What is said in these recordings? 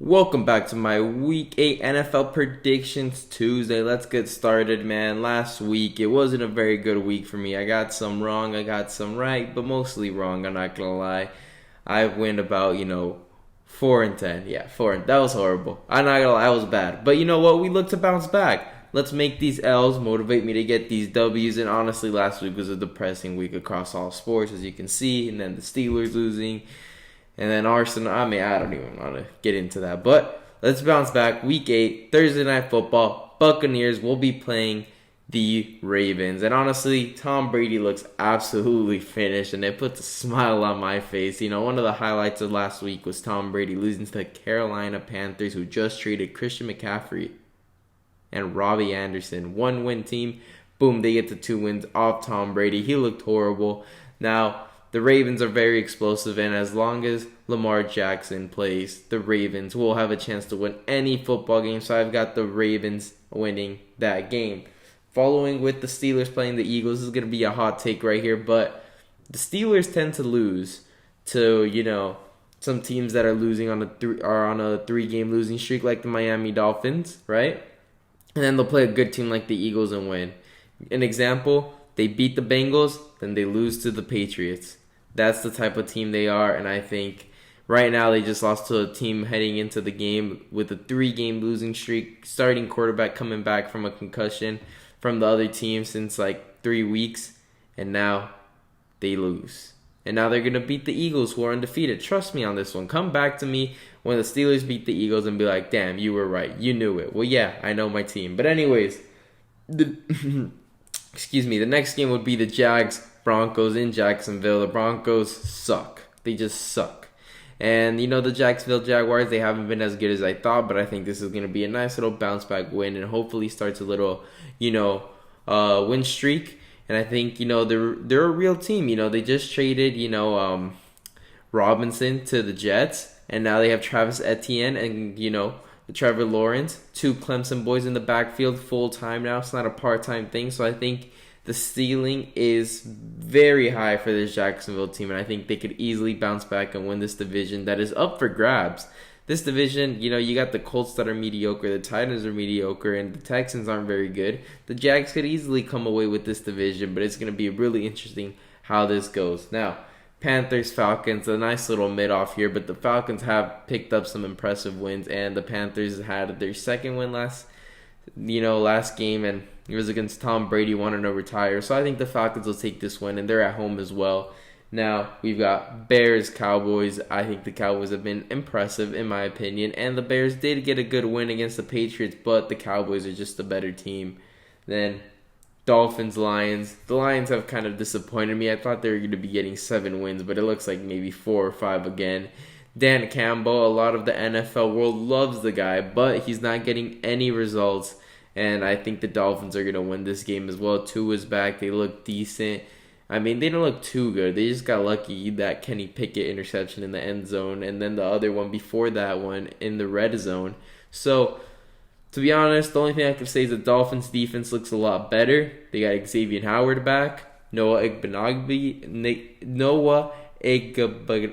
Welcome back to my Week 8 NFL Predictions Tuesday. Let's get started, man. Last week, it wasn't a very good week for me. I got some wrong, I got some right, but mostly wrong, I'm not gonna lie. I went about, 4 and 10. Yeah, 4 and that was horrible. I'm not gonna lie, that was bad. But you know what? We look to bounce back. Let's make these L's motivate me to get these W's. And honestly, last week was a depressing week across all sports, as you can see. And then the Steelers losing. And then Arsenal, I don't even want to get into that. But let's bounce back. Week 8, Thursday Night Football. Buccaneers will be playing the Ravens. And honestly, Tom Brady looks absolutely finished. And it puts a smile on my face. One of the highlights of last week was Tom Brady losing to the Carolina Panthers, who just traded Christian McCaffrey and Robbie Anderson. 1-win team. Boom, they get the 2 wins off Tom Brady. He looked horrible. Now, the Ravens are very explosive, and as long as Lamar Jackson plays, the Ravens will have a chance to win any football game. So I've got the Ravens winning that game. Following with the Steelers playing the Eagles, this is going to be a hot take right here, but the Steelers tend to lose to, some teams that are losing on a 3-game losing streak, like the Miami Dolphins, right? And then they'll play a good team like the Eagles and win. An example, they beat the Bengals, then they lose to the Patriots. That's the type of team they are, and I think right now they just lost to a team heading into the game with a 3-game losing streak, starting quarterback coming back from a concussion from the other team since like 3 weeks, and now they lose. And now they're going to beat the Eagles, who are undefeated. Trust me on this one. Come back to me when the Steelers beat the Eagles and be like, damn, you were right. You knew it. Well, yeah, I know my team. But anyways, excuse me, the next game would be the Jags-Broncos in Jacksonville. The Broncos suck. They just suck. And, the Jacksonville Jaguars, they haven't been as good as I thought, but I think this is going to be a nice little bounce-back win and hopefully starts a little, win streak. And I think, they're a real team. They just traded, Robinson to the Jets, and now they have Travis Etienne and, Trevor Lawrence, 2 Clemson boys in the backfield full-time now. It's not a part-time thing, so I think the ceiling is very high for this Jacksonville team, and I think they could easily bounce back and win this division that is up for grabs. This division, you got the Colts that are mediocre, the Titans are mediocre, and the Texans aren't very good. The Jags could easily come away with this division, but it's going to be really interesting how this goes. Now, Panthers, Falcons, a nice little mid-off here, but the Falcons have picked up some impressive wins, and the Panthers had their second win last game, and it was against Tom Brady, wanting to retire. So I think the Falcons will take this win, and they're at home as well. Now, we've got Bears, Cowboys. I think the Cowboys have been impressive, in my opinion. And the Bears did get a good win against the Patriots, but the Cowboys are just a better team. Then, Dolphins, Lions. The Lions have kind of disappointed me. I thought they were going to be getting 7 wins, but it looks like maybe 4 or 5 again. Dan Campbell, a lot of the NFL world loves the guy, but he's not getting any results. And I think the Dolphins are going to win this game as well. Tua is back. They look decent. They don't look too good. They just got lucky that Kenny Pickett interception in the end zone, and then the other one before that one in the red zone. So, to be honest, the only thing I can say is the Dolphins' defense looks a lot better. They got Xavier Howard back, Noah Igbenogby,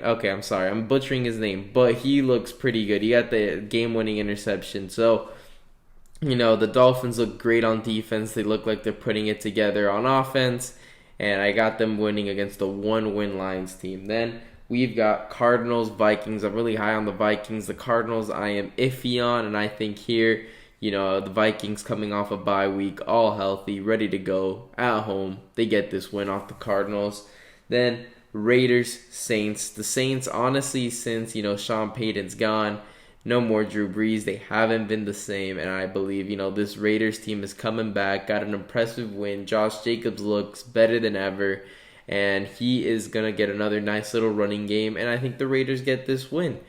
okay, I'm sorry, I'm butchering his name, but he looks pretty good. He got the game-winning interception. So, the Dolphins look great on defense. They look like they're putting it together on offense. And I got them winning against the 1-win Lions team. Then we've got Cardinals, Vikings. I'm really high on the Vikings. The Cardinals I am iffy on. And I think here, the Vikings coming off a bye week, all healthy, ready to go at home. They get this win off the Cardinals. Then Raiders, Saints. The Saints, honestly, since, Sean Payton's gone, no more Drew Brees. They haven't been the same, and I believe, this Raiders team is coming back, got an impressive win. Josh Jacobs looks better than ever, and he is going to get another nice little running game, and I think the Raiders get this win.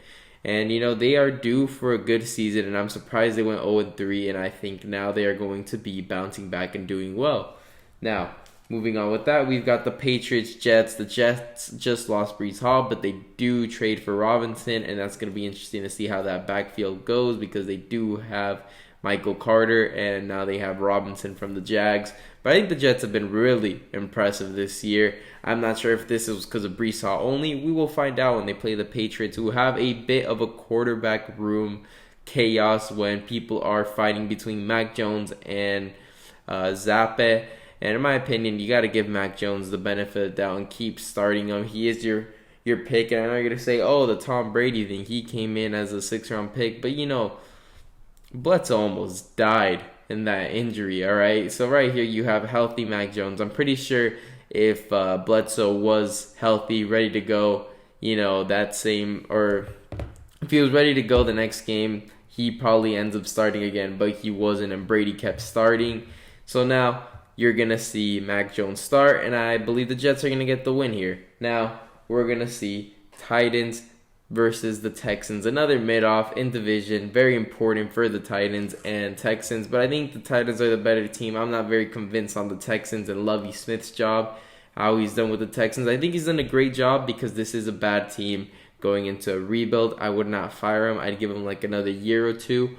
And, they are due for a good season, and I'm surprised they went 0-3, and I think now they are going to be bouncing back and doing well. Now, moving on with that, we've got the Patriots, Jets. The Jets just lost Brees Hall, but they do trade for Robinson, and that's going to be interesting to see how that backfield goes because they do have Michael Carter, and now they have Robinson from the Jags. But I think the Jets have been really impressive this year. I'm not sure if this is because of Brees Hall only. We will find out when they play the Patriots, who have a bit of a quarterback room chaos when people are fighting between Mac Jones and Zappe. And in my opinion, you got to give Mac Jones the benefit of the doubt and keep starting him. He is your pick. And I know you're going to say, oh, the Tom Brady thing. He came in as a 6th-round pick. But, Bledsoe almost died in that injury, all right? So right here you have healthy Mac Jones. I'm pretty sure if Bledsoe was healthy, ready to go, or if he was ready to go the next game, he probably ends up starting again, but he wasn't, and Brady kept starting. So now you're going to see Mac Jones start, and I believe the Jets are going to get the win here. Now we're going to see Titans versus the Texans. Another mid-off in division, very important for the Titans and Texans, but I think the Titans are the better team. I'm not very convinced on the Texans and Lovie Smith's job, how he's done with the Texans. I think he's done a great job because this is a bad team going into a rebuild. I would not fire him. I'd give him like another year or two.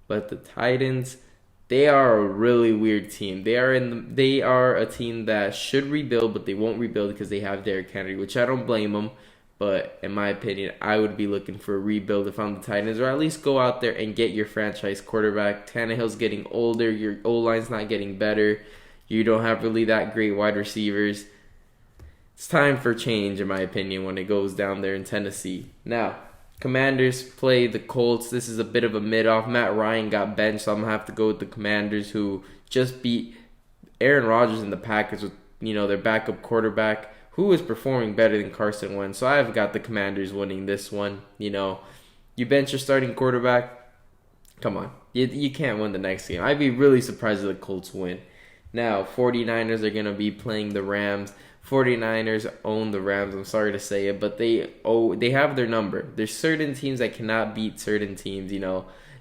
But the Titans, they are a really weird team. They are a team that should rebuild, but they won't rebuild because they have Derrick Henry, which I don't blame them. But in my opinion, I would be looking for a rebuild if I'm the Titans, or at least go out there and get your franchise quarterback. Tannehill's getting older. Your O-line's not getting better. You don't have really that great wide receivers. It's time for change, in my opinion, when it goes down there in Tennessee. Now, Commanders play the Colts. This is a bit of a mid-off. Matt Ryan got benched, so I'm going to have to go with the Commanders, who just beat Aaron Rodgers and the Packers with, their backup quarterback, who is performing better than Carson Wentz. So I've got the Commanders winning this one. You bench your starting quarterback. Come on. You can't win the next game. I'd be really surprised if the Colts win. Now, 49ers are going to be playing the Rams. 49ers own the Rams. I'm sorry to say it, but they have their number. There's certain teams that cannot beat certain teams.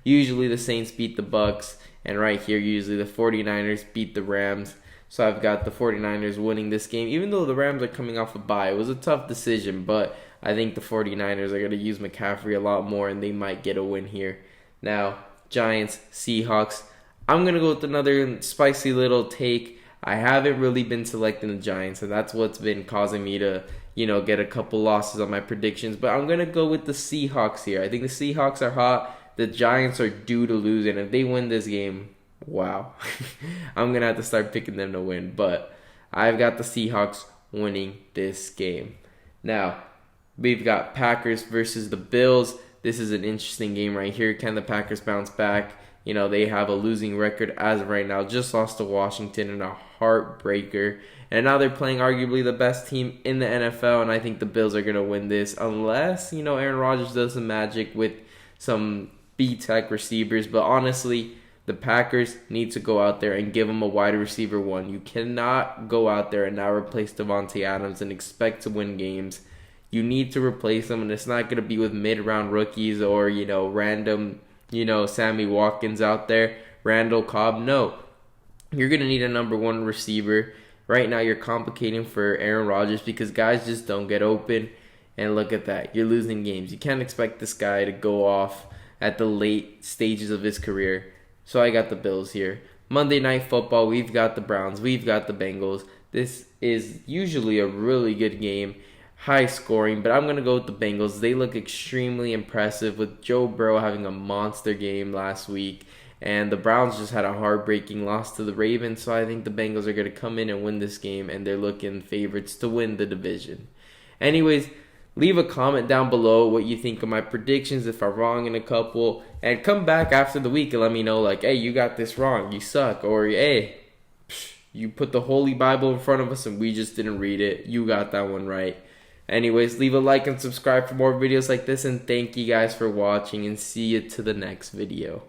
Usually the Saints beat the Bucks, and right here, usually the 49ers beat the Rams. So I've got the 49ers winning this game. Even though the Rams are coming off a bye, it was a tough decision, but I think the 49ers are going to use McCaffrey a lot more, and they might get a win here. Now, Giants, Seahawks. I'm going to go with another spicy little take. I haven't really been selecting the Giants, and that's what's been causing me to, get a couple losses on my predictions. But I'm going to go with the Seahawks here. I think the Seahawks are hot. The Giants are due to lose, and if they win this game, wow. I'm going to have to start picking them to win. But I've got the Seahawks winning this game. Now, we've got Packers versus the Bills. This is an interesting game right here. Can the Packers bounce back? They have a losing record as of right now. Just lost to Washington in a heartbreaker. And now they're playing arguably the best team in the NFL. And I think the Bills are going to win this. Unless, Aaron Rodgers does some magic with some B-tech receivers. But honestly, the Packers need to go out there and give them a wide receiver one. You cannot go out there and now replace Devontae Adams and expect to win games. You need to replace them. And it's not going to be with mid-round rookies or, random Sammy Watkins out there, Randall Cobb. No, you're going to need a number one receiver. Right now, you're complicating for Aaron Rodgers because guys just don't get open. And look at that. You're losing games. You can't expect this guy to go off at the late stages of his career. So I got the Bills here. Monday Night Football, we've got the Browns. We've got the Bengals. This is usually a really good game. High scoring, but I'm going to go with the Bengals. They look extremely impressive with Joe Burrow having a monster game last week. And the Browns just had a heartbreaking loss to the Ravens. So I think the Bengals are going to come in and win this game. And they're looking favorites to win the division. Anyways, leave a comment down below what you think of my predictions, if I'm wrong in a couple. And come back after the week and let me know, hey, you got this wrong. You suck. Or, hey, you put the Holy Bible in front of us and we just didn't read it. You got that one right. Anyways, leave a like and subscribe for more videos like this, and thank you guys for watching, and see you to the next video.